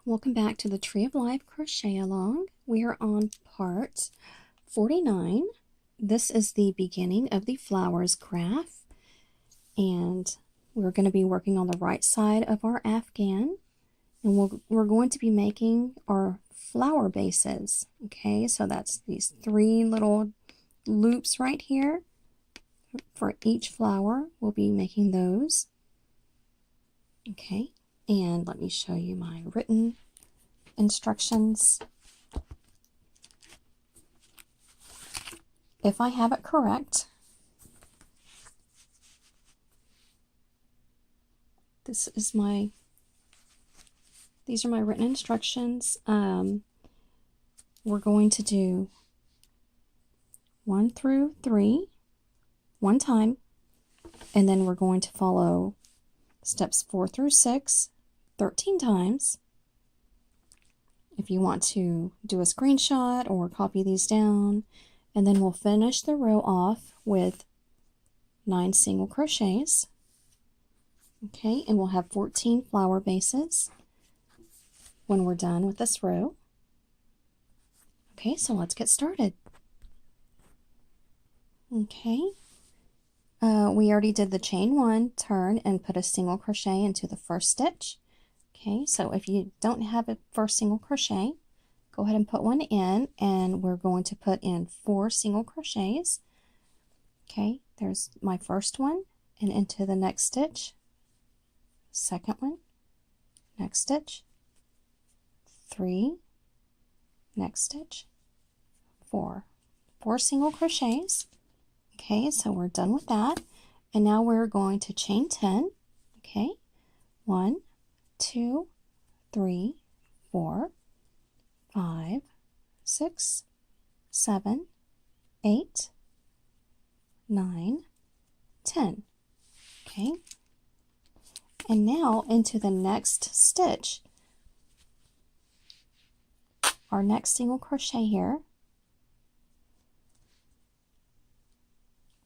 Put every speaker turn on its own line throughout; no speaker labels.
Welcome back to the Tree of Life Crochet Along. We are on part 49. This is the beginning of the flowers graph, and we're going to be working on the right side of our Afghan, and we're going to be making our flower bases. Okay, so that's these three little loops right here. For each flower, we'll be making those. Okay, and let me show you my written instructions. If I have it correct, these are my written instructions. We're going to do 1 through 3 one time, and then we're going to follow steps 4 through 6 13 times. If you want to do a screenshot or copy these down, and then we'll finish the row off with 9 single crochets. Okay, and we'll have 14 flower bases when we're done with this row. Okay, so let's get started. Okay, we already did the chain 1, turn, and put a single crochet into the first stitch. Okay, so if you don't have a first single crochet, go ahead and put one in, and we're going to put in 4 single crochets. Okay, there's my first one, and into the next stitch, second one, next stitch, 3, next stitch, 4 single crochets. Okay, so we're done with that, and now we're going to chain 10. Okay, 1, 2, 3, 4, 5, 6, 7, 8, 9, 10. Okay, and now into the next stitch, our next single crochet here,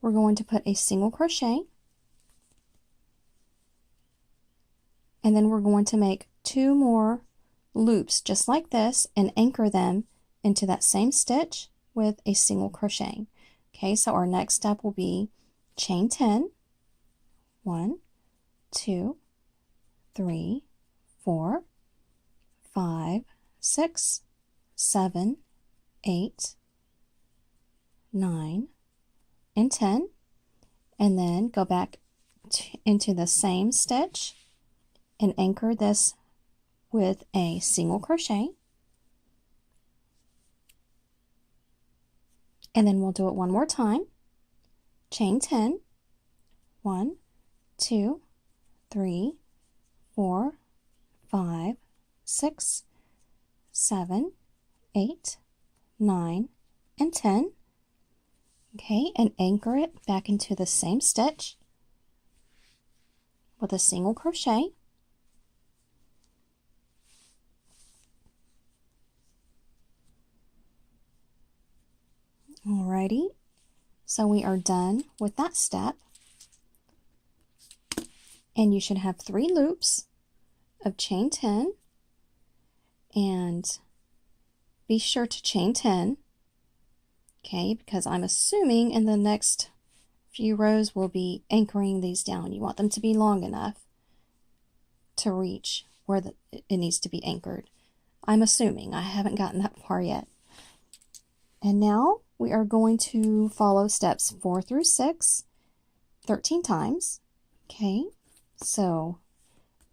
we're going to put a single crochet, and then we're going to make 2 more loops just like this and anchor them into that same stitch with a single crochet. Okay, so our next step will be chain 10, 1, 2, 3, 4, 5, 6, 7, 8, 9, and 10, and then go back into the same stitch and anchor this with a single crochet, and then we'll do it one more time. Chain 10, 1, 2, 3, 4, 5, 6, 7, 8, 9, and 10. Okay, and anchor it back into the same stitch with a single crochet. Alrighty, so we are done with that step, and you should have 3 loops of chain 10, and be sure to chain 10. Okay, because I'm assuming in the next few rows we'll be anchoring these down. You want them to be long enough to reach where it needs to be anchored. I'm assuming. I haven't gotten that far yet. And now we are going to follow steps 4 through 6 13 times. Okay, so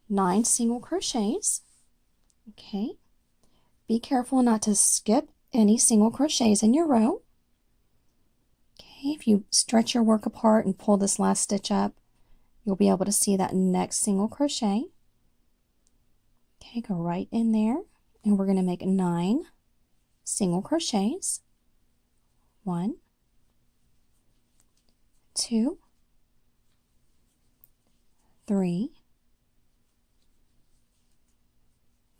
9 single crochets. Okay, be careful not to skip any single crochets in your row. Okay, if you stretch your work apart and pull this last stitch up, you'll be able to see that next single crochet. Okay, go right in there, and we're going to make 9 single crochets. 1, 2, 3,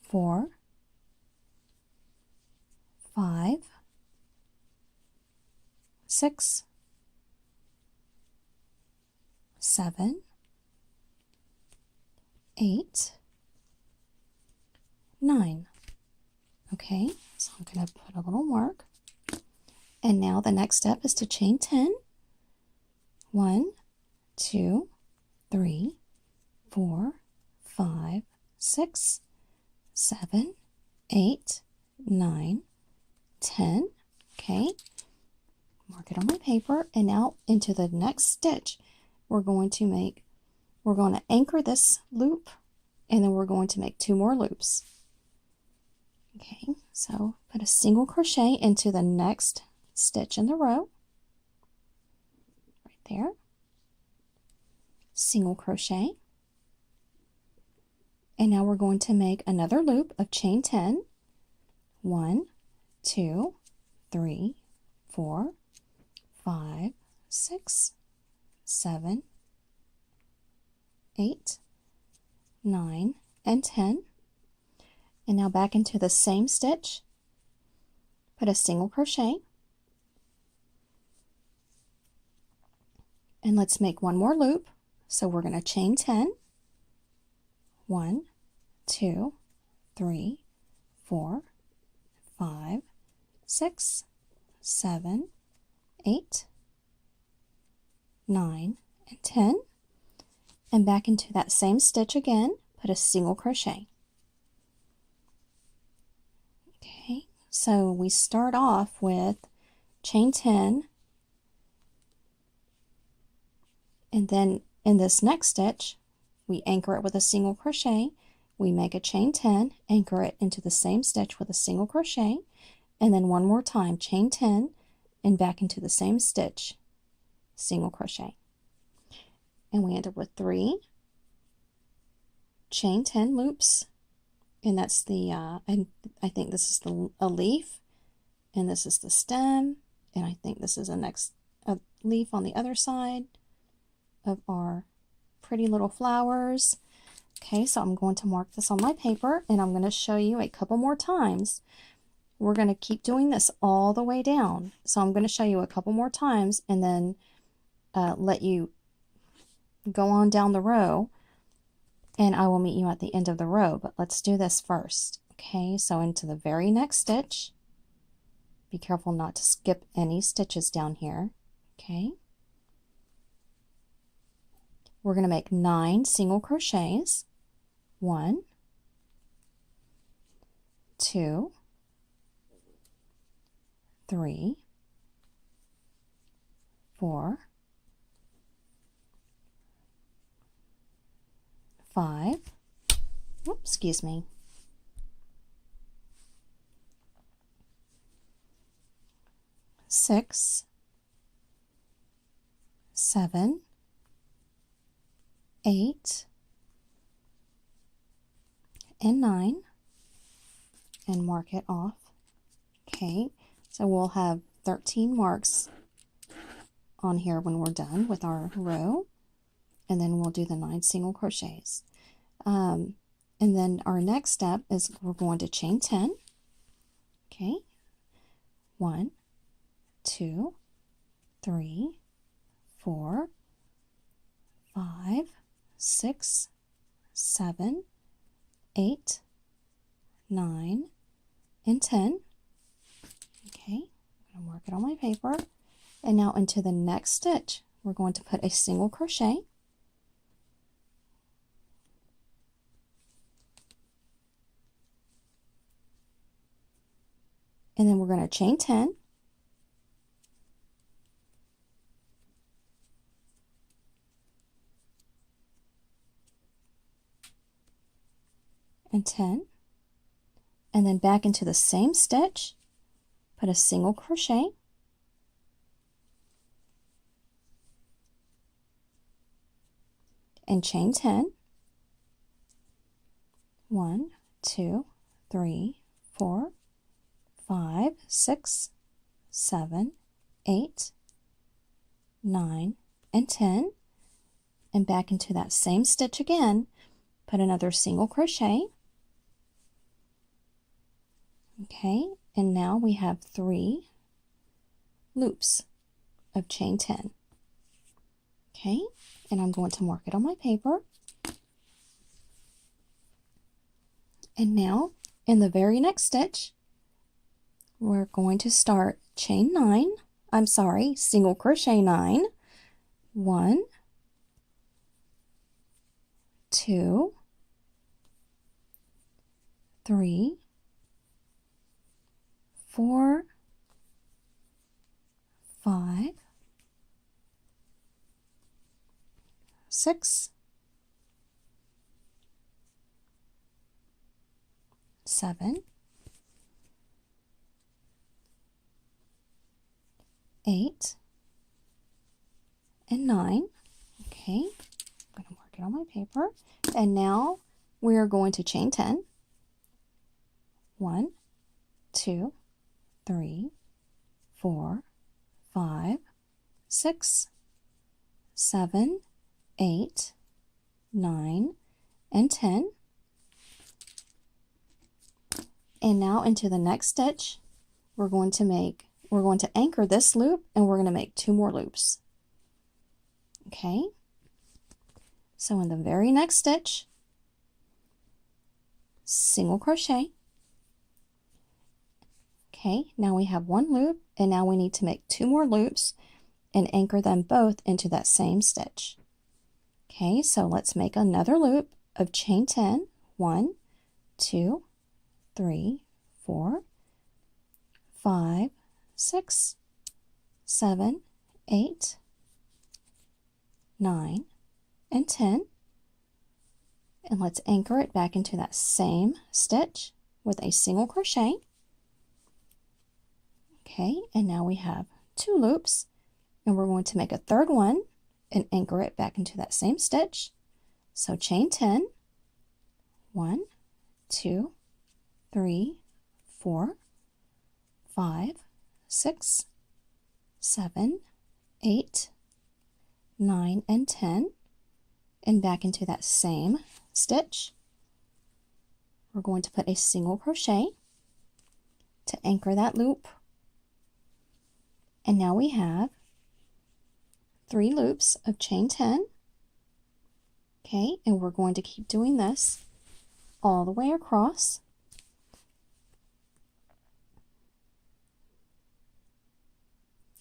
4, 5, 6, 7, 8, 9. Okay, so I'm going to put a little mark. And now the next step is to chain 10. 1, 2, 3, 4, 5, 6, 7, 8, 9, 10. Okay, mark it on my paper, and now into the next stitch we're going to anchor this loop, and then we're going to make 2 more loops. Okay, so put a single crochet into the next stitch in the row, right there, single crochet, and now we're going to make another loop of chain 10. 1, 2, 3, 4, 5, 6, 7, 8, 9, and 10. And now back into the same stitch, put a single crochet, and let's make 1 more loop. So we're going to chain 10. 1, 2, 3, 4, 5, 6, 7, 8, 9, and 10. And back into that same stitch again, put a single crochet. Okay, so we start off with chain 10, and then in this next stitch we anchor it with a single crochet, we make a chain 10, anchor it into the same stitch with a single crochet, and then 1 more time chain 10 and back into the same stitch, single crochet, and we end up with 3 chain 10 loops. And that's the I think this is a leaf, and this is the stem, and I think this is a leaf on the other side of our pretty little flowers. Okay, so I'm going to mark this on my paper, and I'm going to show you a couple more times. We're going to keep doing this all the way down, so I'm going to show you a couple more times and then let you go on down the row, and I will meet you at the end of the row. But let's do this first. Okay, so into the very next stitch, be careful not to skip any stitches down here. Okay, we're going to make 9 single crochets. 1, 2, 3, 4, 5, oops, excuse me, 6, 7, 8, and 9, and mark it off. Okay, so we'll have 13 marks on here when we're done with our row, and then we'll do the 9 single crochets. And then our next step is we're going to chain 10. Okay, 1, 2, 3, 4, 5, 6, 7, 8, 9, and 10. Okay, I'm going to mark it on my paper. And now into the next stitch, we're going to put a single crochet. And then we're going to chain 10. And 10. And then back into the same stitch, put a single crochet. And chain 10. 1, 2, 3, 4, 5, 6, 7, 8, 9, and 10. And back into that same stitch again, put another single crochet. Okay, and now we have 3 loops of chain 10. Okay, and I'm going to mark it on my paper. And now In the very next stitch, we're going to start chain 9, single crochet 9, 1, 2, 3, 4, 5, 6, 7, 8, and 9. Okay, I'm going to mark it on my paper. And now we are going to chain 10. 1, 2, 3, 4, 5, 6, 7, 8, 9, and 10. And now into the next stitch, we're going to anchor this loop, and we're going to make 2 more loops. Okay, so in the very next stitch, single crochet. Okay, now we have 1 loop, and now we need to make 2 more loops and anchor them both into that same stitch. Okay, so let's make another loop of chain 10. 1, 2, 3, 4, 5, 6, 7, 8, 9, and 10. And let's anchor it back into that same stitch with a single crochet. Okay, and now we have 2 loops, and we're going to make a third one and anchor it back into that same stitch. So chain 10, 1, 2, 3, 4, 5, 6, 7, 8, 9, and 10, and back into that same stitch. We're going to put a single crochet to anchor that loop. And now we have 3 loops of chain 10. Okay, and we're going to keep doing this all the way across.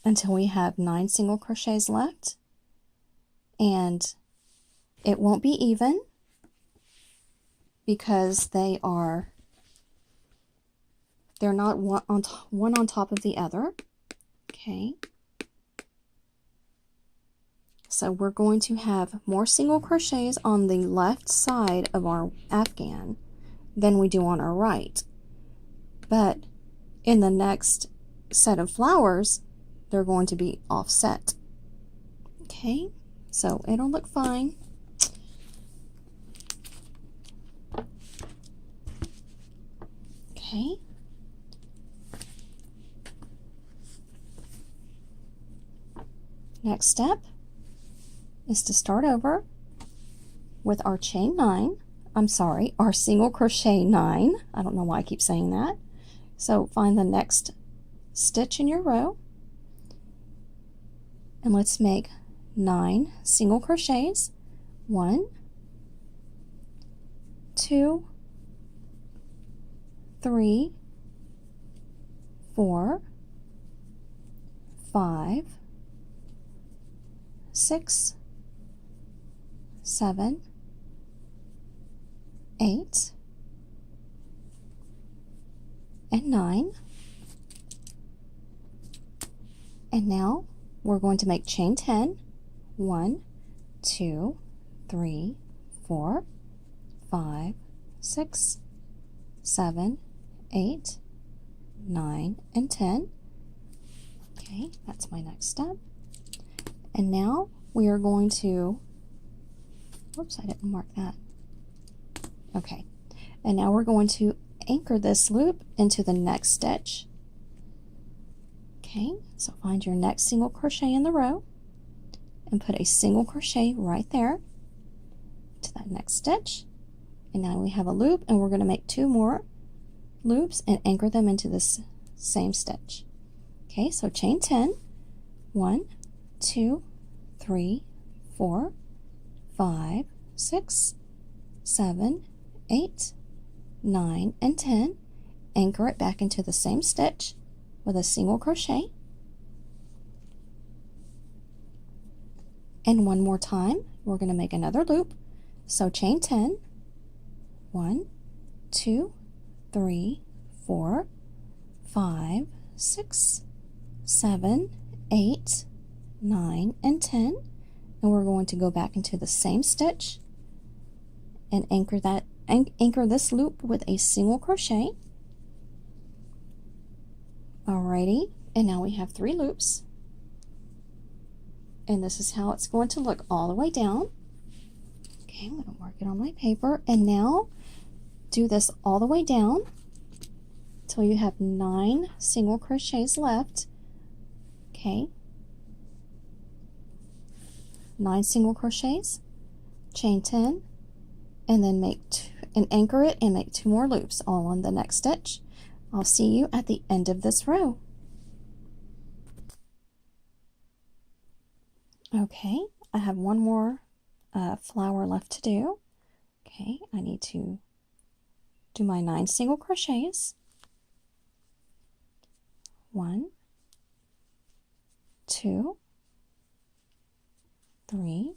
Until we have 9 single crochets left. And it won't be even because they're not one on top of the other. Okay, so we're going to have more single crochets on the left side of our Afghan than we do on our right, but in the next set of flowers they're going to be offset. Okay, so it'll look fine. Okay, next step is to start over with our chain 9. Our single crochet 9. I don't know why I keep saying that. So find the next stitch in your row, and let's make 9 single crochets. 1, 2, 3, 4, 5, 6, 7, 8, and 9. And now we're going to make chain 10. 1, 2, 3, 4, 5, 6, 7, 8, 9, and 10. Okay, that's my next step. And now we are going to, whoops, I didn't mark that. Okay, and now we're going to anchor this loop into the next stitch. Okay, so find your next single crochet in the row and put a single crochet right there to that next stitch. And now we have a loop, and we're going to make 2 more loops and anchor them into this same stitch. Okay, so chain 10. 1, 2, 3, 4, 5, 6, 7, 8, 9, and 10. Anchor it back into the same stitch with a single crochet. And one more time, we're going to make another loop. So chain 10, 1, 2, 3, 4, 5, 6, 7, 8, 9, and 10. And we're going to go back into the same stitch and anchor this loop with a single crochet. Alrighty, and now we have 3 loops. And this is how it's going to look all the way down. Okay, I'm going to mark it on my paper. And now do this all the way down till you have 9 single crochets left. Okay, 9 single crochets, chain 10, and then anchor it and make 2 more loops all on the next stitch. I'll see you at the end of this row. Okay, I have one more flower left to do. Okay, I need to do my 9 single crochets. 1, 2, 3,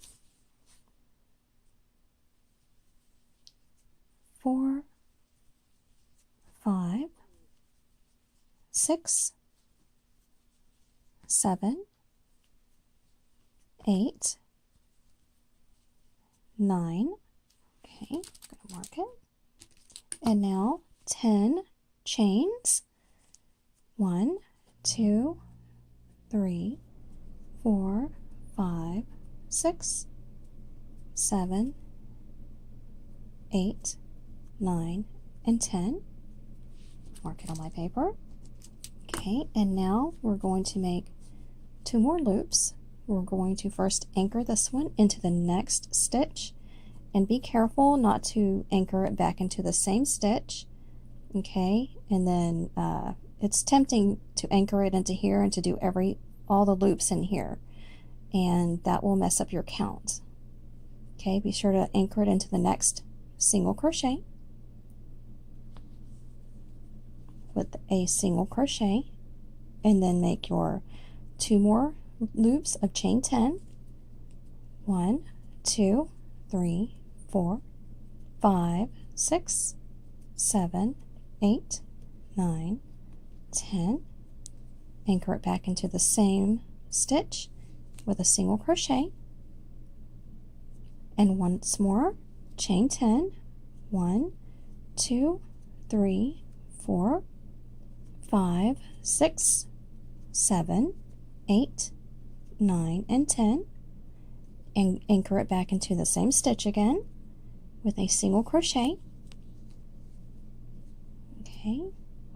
4, 5, 6, 7, 8, 9. Okay, I'm going to mark it. And now 10 chains. 1, 2, 3, 4, 5, 6, 7, 8, 9, and 10. Mark it on my paper. Okay, and now we're going to make 2 more loops. We're going to first anchor this one into the next stitch, and be careful not to anchor it back into the same stitch. Okay, and then it's tempting to anchor it into here and to do all the loops in here, and that will mess up your count. Okay, be sure to anchor it into the next single crochet with a single crochet, and then make your 2 more loops of chain 10. 1, 2, 3, 4, 5, 6, 7, 8, 9, 10. Anchor it back into the same stitch with a single crochet, and once more chain 10. 1, 2, 3, 4, 5, 6, 7, 8, 9, and 10, and anchor it back into the same stitch again with a single crochet. Okay,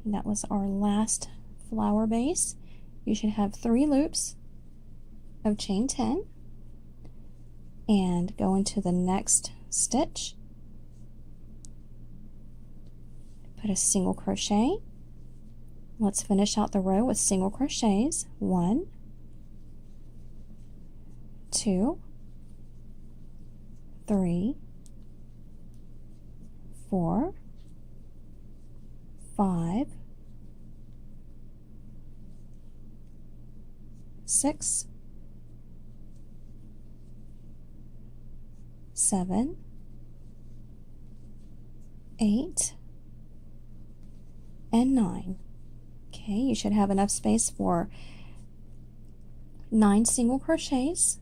that was our last flower base. You should have 3 loops of chain 10, and go into the next stitch, put a single crochet. Let's finish out the row with single crochets. 1, 2, 3, 4, 5, 6, 7, 8, and 9. Okay, you should have enough space for 9 single crochets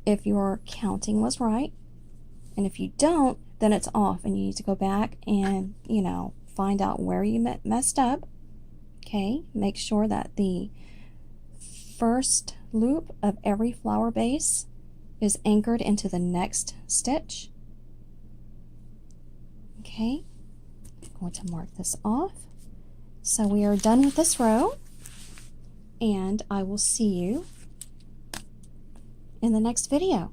if your counting was right, and if you don't, then it's off and you need to go back and find out where you messed up. Okay, make sure that the first loop of every flower base is anchored into the next stitch. Okay, I'm going to mark this off. So we are done with this row, and I will see you in the next video.